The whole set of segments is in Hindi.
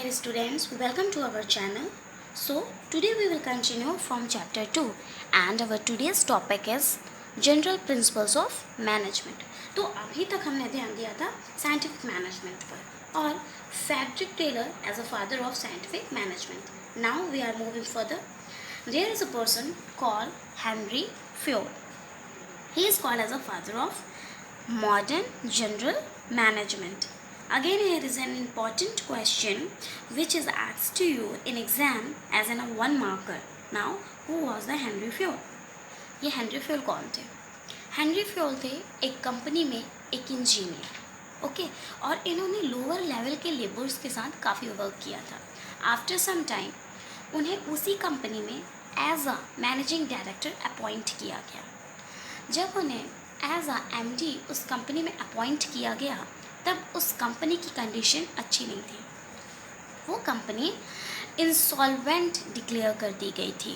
dear students, welcome to our channel. So, today we will continue from chapter 2 and our today's topic is General Principles of Management. तो अभी तक हमने ध्यान दिया था साइंटिफिक मैनेजमेंट पर और Frederick Taylor as a father of scientific management. Now we are moving further. There is a person called Henry Ford. He is called as a father of modern general management. Again, here is an important question which is asked to you in exam as in a one marker. Now, who was the Henry Ford? ये हेनरी फ्योल कौन थे? हेनरी फ्योल थे एक कंपनी में एक इंजीनियर, ओके, और इन्होंने लोअर लेवल के लेबर्स के साथ काफ़ी वर्क किया था. आफ्टर सम टाइम उन्हें उसी कंपनी में as a managing director appoint किया गया. जब उन्हें एज अ एमडी उस कंपनी में अपॉइंट किया गया तब उस कंपनी की कंडीशन अच्छी नहीं थी. वो कंपनी इंसॉल्वेंट डिक्लेयर कर दी गई थी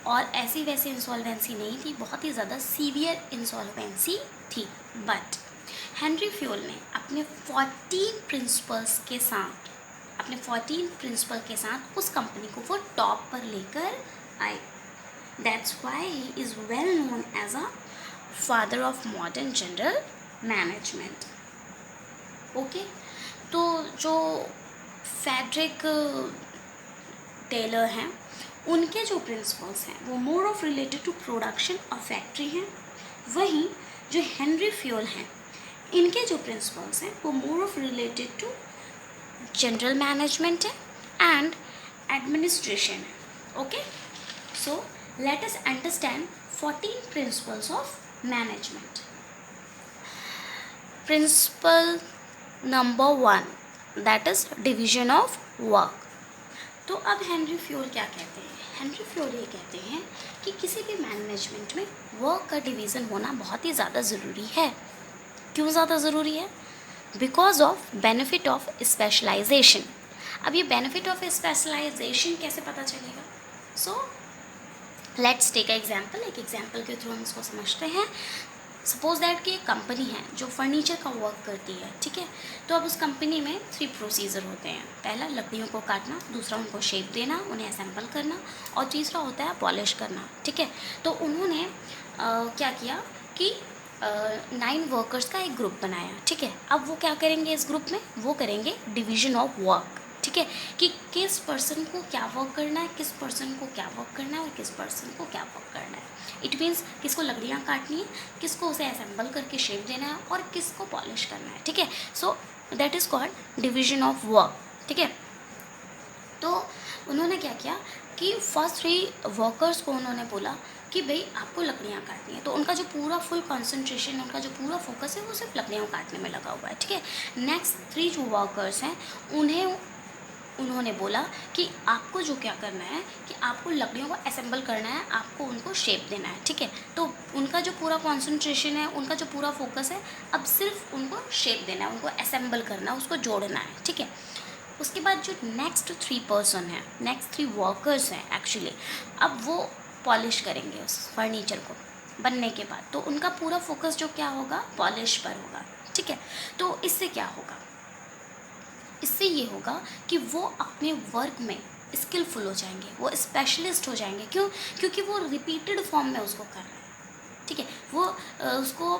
और ऐसी वैसी इंसॉल्वेंसी नहीं थी, बहुत ही ज़्यादा सीवियर इंसॉल्वेंसी थी. बट हेनरी फ्योल ने अपने 14 प्रिंसिपल्स के साथ उस कंपनी को वो टॉप पर लेकर आए. That's why he is well known as a father of modern general management. Okay, तो जो फ्रेडरिक टेलर हैं उनके जो प्रिंसिपल्स हैं वो more of related to production और फैक्ट्री हैं. वहीं जो हेनरी फ्योल हैं इनके जो प्रिंसिपल्स हैं वो more of related to general management है एंड एडमिनिस्ट्रेशन है. Okay, so let us understand 14 principles of management. Principle number 1, that is division of work. तो अब हेनरी फ्योल क्या कहते हैं? हेनरी फ्योल ये कहते हैं कि किसी भी मैनेजमेंट में वर्क का डिवीज़न होना बहुत ही ज़्यादा ज़रूरी है. क्यों ज़्यादा ज़रूरी है? Because of benefit of specialisation. अब ये बेनिफिट ऑफ स्पेशलाइजेशन कैसे पता चलेगा? So let's take example. एक एग्जाम्पल के थ्रू हम इसको समझते हैं. सपोज दैट कि एक कंपनी है जो फर्नीचर का वर्क करती है, ठीक है. तो अब उस कंपनी में 3 प्रोसीजर होते हैं. पहला लकड़ियों को काटना, दूसरा उनको शेप देना, उन्हें असेंबल करना, और तीसरा होता है पॉलिश करना, ठीक है. तो उन्होंने क्या किया कि 9 वर्कर्स का एक ग्रुप बनाया, ठीक है. अब वो क्या करेंगे इस ग्रुप में? वो करेंगे डिवीजन ऑफ वर्क, ठीक है, कि किस पर्सन को क्या वर्क करना है, किस पर्सन को क्या वर्क करना है और किस पर्सन को क्या वर्क करना है. इट मीन्स किसको लकड़ियाँ काटनी है, किसको उसे असेंबल करके शेप देना है और किसको पॉलिश करना है, ठीक है. So that is called division of work, ठीक है. तो उन्होंने क्या किया कि फर्स्ट 3 वर्कर्स को उन्होंने बोला कि भाई आपको लकड़ियाँ काटनी है. तो उनका जो पूरा फुल कंसंट्रेशन, उनका जो पूरा फोकस है वो सिर्फ लकड़ियाँ काटने में लगा हुआ है, ठीक है. नेक्स्ट 3 जो वर्कर्स हैं उन्होंने बोला कि आपको जो क्या करना है कि आपको लकड़ियों को असेंबल करना है, आपको उनको शेप देना है, ठीक है. तो उनका जो पूरा कंसंट्रेशन है, उनका जो पूरा फोकस है, अब सिर्फ उनको शेप देना है, उनको असेंबल करना है, उसको जोड़ना है, ठीक है. उसके बाद जो नेक्स्ट 3 पर्सन हैं, नेक्स्ट 3 वर्कर्स हैं एक्चुअली, अब वो पॉलिश करेंगे उस फर्नीचर को बनने के बाद. तो उनका पूरा फोकस जो क्या होगा, पॉलिश पर होगा, ठीक है. तो इससे क्या होगा? इससे ये होगा कि वो अपने वर्क में स्किलफुल हो जाएंगे, वो स्पेशलिस्ट हो जाएंगे. क्यों? क्योंकि वो रिपीटेड फॉर्म में उसको कर रहे हैं, ठीक है. वो उसको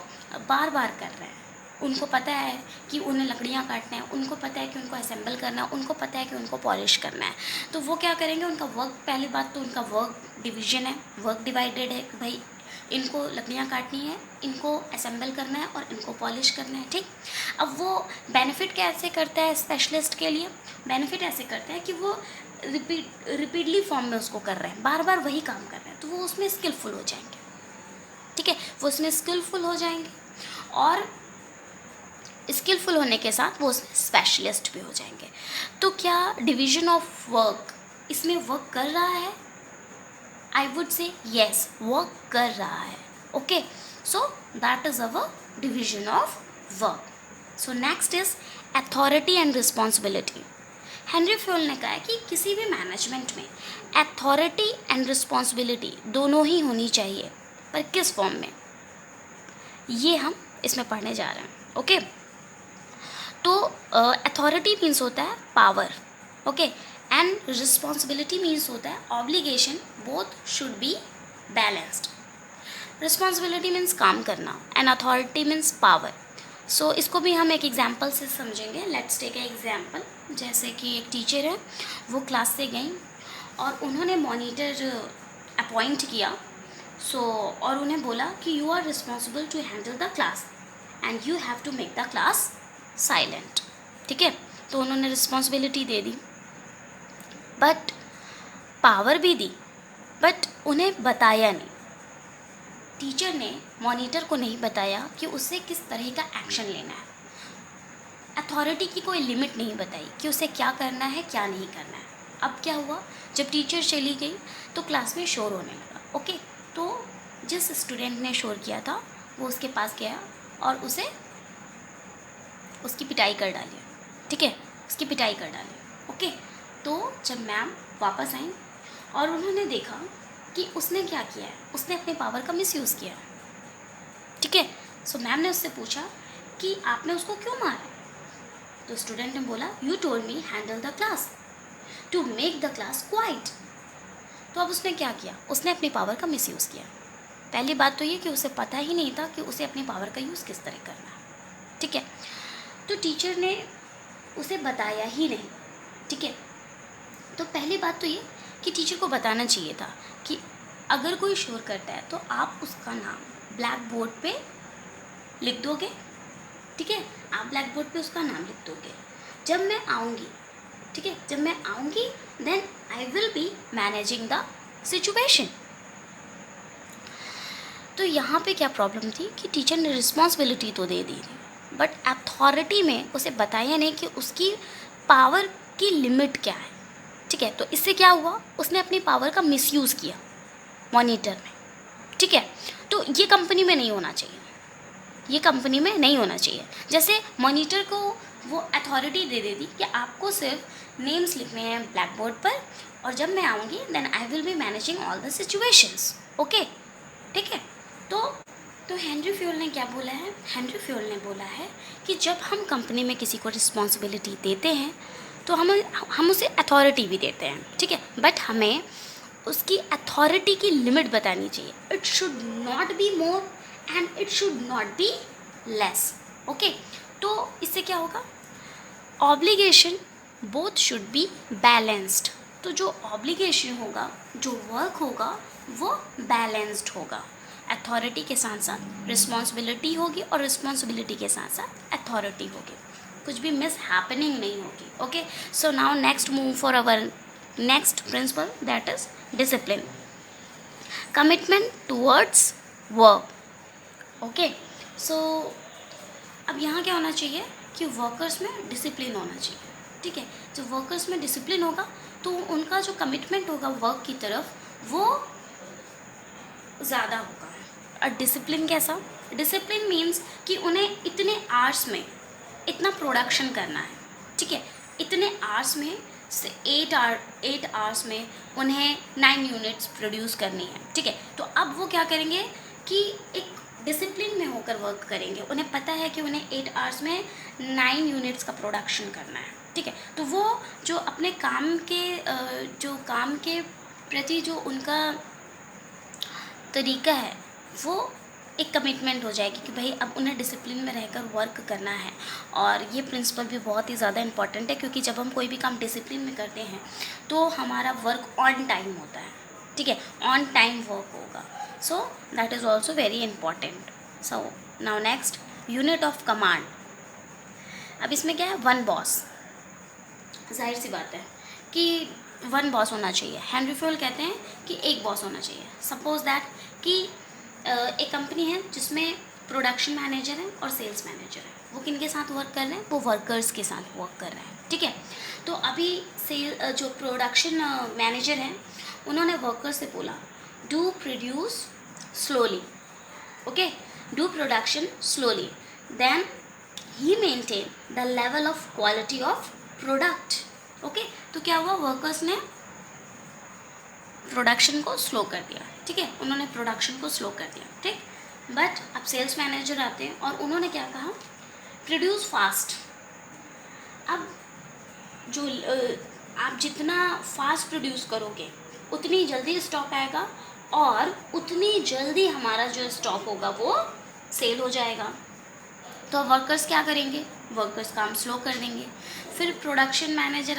बार बार कर रहे हैं. उनको पता है कि उन्हें लकड़ियाँ काटना है, उनको पता है कि उनको असेंबल करना है, उनको पता है कि उनको पॉलिश करना है. तो वो क्या करेंगे? उनका वर्क, पहली बात तो उनका वर्क डिवीजन है, वर्क डिवाइडेड है कि भाई इनको लकड़ियाँ काटनी है, इनको असेंबल करना है और इनको पॉलिश करना है, ठीक. अब वो बेनिफिट कैसे करता है स्पेशलिस्ट के लिए? बेनिफिट ऐसे करता है कि वो रिपीटली फॉर्म में उसको कर रहे हैं, बार बार वही काम कर रहे हैं, तो वो उसमें स्किलफुल हो जाएंगे, ठीक है. वो उसमें स्किलफुल हो जाएंगे और स्किलफुल होने के साथ वो उसमें स्पेशलिस्ट भी हो जाएंगे. तो क्या डिवीजन ऑफ वर्क इसमें वर्क कर रहा है? I would say yes, work कर रहा है. Okay, so that is our division of work. So next is authority and responsibility. Henry Fayol ने कहा है कि किसी भी मैनेजमेंट में अथॉरिटी एंड रिस्पॉन्सिबिलिटी दोनों ही होनी चाहिए, पर किस फॉर्म में, ये हम इसमें पढ़ने जा रहे हैं. ओके, तो अथॉरिटी मीन्स होता है power, okay. And responsibility means होता है obligation, both should be balanced. Responsibility means काम करना and authority means power. So इसको भी हम एक एग्जाम्पल से समझेंगे। Let's take a example. जैसे कि एक टीचर है, वो क्लास से गई और उन्होंने मॉनिटर अपॉइंट किया। और उन्हें बोला कि you are responsible to handle the class and you have to make the class silent. ठीक है, तो उन्होंने रिस्पॉन्सिबिलिटी दे दी, बट पावर भी दी, बट उन्हें बताया नहीं। टीचर ने मॉनिटर को नहीं बताया कि उसे किस तरह का एक्शन लेना है। अथॉरिटी की कोई लिमिट नहीं बताई कि उसे क्या करना है, क्या नहीं करना है। अब क्या हुआ, जब टीचर चली गई तो क्लास में शोर होने लगा। ओके, तो जिस स्टूडेंट ने शोर किया था वो उसके पास गया और उसे उसकी पिटाई कर डाली। ठीक है, उसकी पिटाई कर डाली। ओके, तो जब मैम वापस आई और उन्होंने देखा कि उसने क्या किया है, उसने अपने पावर का मिसयूज़ किया। ठीक है, सो मैम ने उससे पूछा कि आपने उसको क्यों मारा। तो स्टूडेंट ने बोला, you told me handle the class to make the class quiet. तो अब उसने क्या किया, उसने अपनी पावर का मिसयूज़ किया। पहली बात तो ये कि उसे पता ही नहीं था कि उसे अपनी पावर का यूज़ किस तरह करना है। ठीक है, तो टीचर ने उसे बताया ही नहीं। ठीक है, तो पहली बात तो ये कि टीचर को बताना चाहिए था कि अगर कोई शोर करता है तो आप उसका नाम ब्लैक बोर्ड पे लिख दोगे। ठीक है, आप ब्लैक बोर्ड पे उसका नाम लिख दोगे। जब मैं आऊँगी, ठीक है, जब मैं आऊँगी then I will be managing the situation. तो यहाँ पे क्या प्रॉब्लम थी कि टीचर ने रिस्पॉन्सिबिलिटी तो दे दी थी, बट अथॉरिटी में उसे बताया नहीं कि उसकी पावर की लिमिट क्या है। ठीक है, तो इससे क्या हुआ, उसने अपनी पावर का मिसयूज़ किया मॉनिटर ने। ठीक है, तो ये कंपनी में नहीं होना चाहिए, ये कंपनी में नहीं होना चाहिए। जैसे मॉनिटर को वो अथॉरिटी दे देती कि आपको सिर्फ नेम्स लिखने हैं ब्लैक बोर्ड पर और जब मैं आऊँगी then I will be managing all the situations. Okay, ठीक है। तो हेनरी फ्यूल ने क्या बोला है, हेनरी फ्यूल ने बोला है कि जब हम कंपनी में किसी को रिस्पॉन्सिबिलिटी देते हैं तो हम उसे अथॉरिटी भी देते हैं। ठीक है, बट हमें उसकी अथॉरिटी की लिमिट बतानी चाहिए। It should not be more and it should not be less. Okay, तो इससे क्या होगा, obligation both should be balanced. तो जो ऑब्लिगेशन होगा, जो वर्क होगा वो बैलेंस्ड होगा। अथॉरिटी के साथ साथ रिस्पॉन्सिबिलिटी होगी और रिस्पॉन्सिबिलिटी के साथ साथ अथॉरिटी होगी, कुछ भी मिस हैपनिंग नहीं होगी। Okay, so now next move for our next principle, that is discipline, commitment towards work. Okay, so अब यहाँ क्या होना चाहिए कि वर्कर्स में डिसिप्लिन होना चाहिए। ठीक है, जब वर्कर्स में डिसिप्लिन होगा तो उनका जो कमिटमेंट होगा वर्क की तरफ वो ज़्यादा होगा। और डिसिप्लिन कैसा, डिसिप्लिन मीन्स कि उन्हें इतने आवर्स में इतना प्रोडक्शन करना है। ठीक है, इतने आवर्स में से 8 आवर्स में उन्हें 9 यूनिट्स प्रोड्यूस करनी है। ठीक है, तो अब वो क्या करेंगे कि एक डिसिप्लिन में होकर वर्क करेंगे। उन्हें पता है कि उन्हें 8 आवर्स में 9 यूनिट्स का प्रोडक्शन करना है। ठीक है, तो वो जो अपने काम के प्रति जो उनका तरीका है वो एक कमिटमेंट हो जाएगी कि भाई अब उन्हें डिसिप्लिन में रहकर वर्क करना है। और ये प्रिंसिपल भी बहुत ही ज़्यादा इम्पॉर्टेंट है, क्योंकि जब हम कोई भी काम डिसिप्लिन में करते हैं तो हमारा वर्क ऑन टाइम होता है। ठीक है, ऑन टाइम वर्क होगा। So that is also very important. So now next, unit of command. अब इसमें क्या है, वन बॉस। जाहिर सी बात है कि वन बॉस होना चाहिए। हेनरी फ्यूल कहते हैं कि एक बॉस होना चाहिए। सपोज दैट कि एक कंपनी है जिसमें प्रोडक्शन मैनेजर है और सेल्स मैनेजर है। वो किन के साथ वर्क कर रहे हैं, वो वर्कर्स के साथ वर्क कर रहे हैं। ठीक है, तो अभी जो प्रोडक्शन मैनेजर हैं उन्होंने वर्कर्स से बोला, do produce slowly. Okay, do production slowly, then he maintain the level of quality of product. Okay, तो क्या हुआ, वर्कर्स ने प्रोडक्शन को स्लो कर दिया। ठीक है, उन्होंने प्रोडक्शन को स्लो कर दिया। ठीक, बट अब सेल्स मैनेजर आते हैं और उन्होंने क्या कहा, प्रोड्यूस फास्ट। अब जो आप जितना फास्ट प्रोड्यूस करोगे उतनी जल्दी स्टॉक आएगा और उतनी जल्दी हमारा जो स्टॉक होगा वो सेल हो जाएगा। तो वर्कर्स क्या करेंगे, वर्कर्स काम स्लो कर देंगे। फिर प्रोडक्शन मैनेजर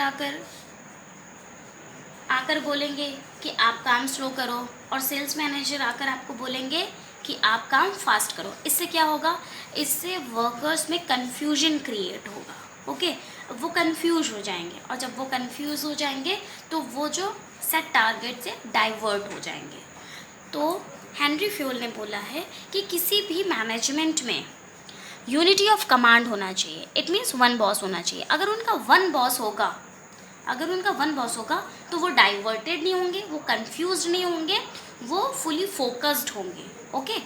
आकर बोलेंगे कि आप काम स्लो करो, और सेल्स मैनेजर आकर आपको बोलेंगे कि आप काम फास्ट करो। इससे क्या होगा, इससे वर्कर्स में कन्फ्यूजन क्रिएट होगा। ओके, वो कंफ्यूज हो जाएंगे, और जब वो कंफ्यूज हो जाएंगे तो वो जो सेट टारगेट से डाइवर्ट हो जाएंगे। तो हेनरी फ्यूल ने बोला है कि किसी भी मैनेजमेंट में यूनिटी ऑफ कमांड होना चाहिए। इट मीन्स वन बॉस होना चाहिए। अगर उनका वन बॉस होगा तो वो डाइवर्टेड नहीं होंगे, वो कंफ्यूज नहीं होंगे, वो फुली फोकस्ड होंगे। ओके।